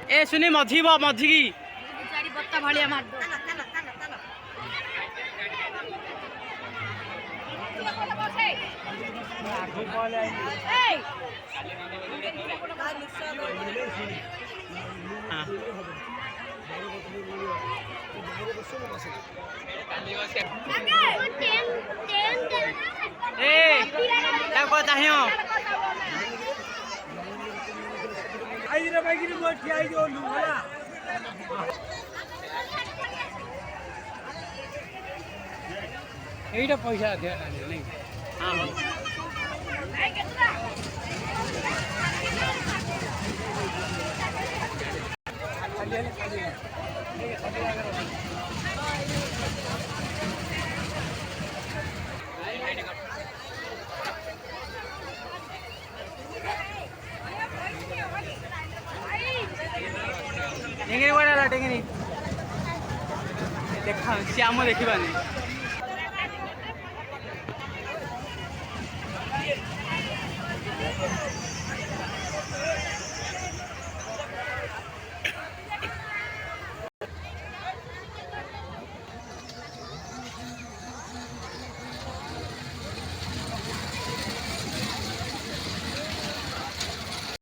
ए सुनी मझी मझी की चारी बत्ता भालिया मार दो এইটা পয়সা আছে নাই टेंगरी वाला टेंगरी देखा श्याम देखिबानी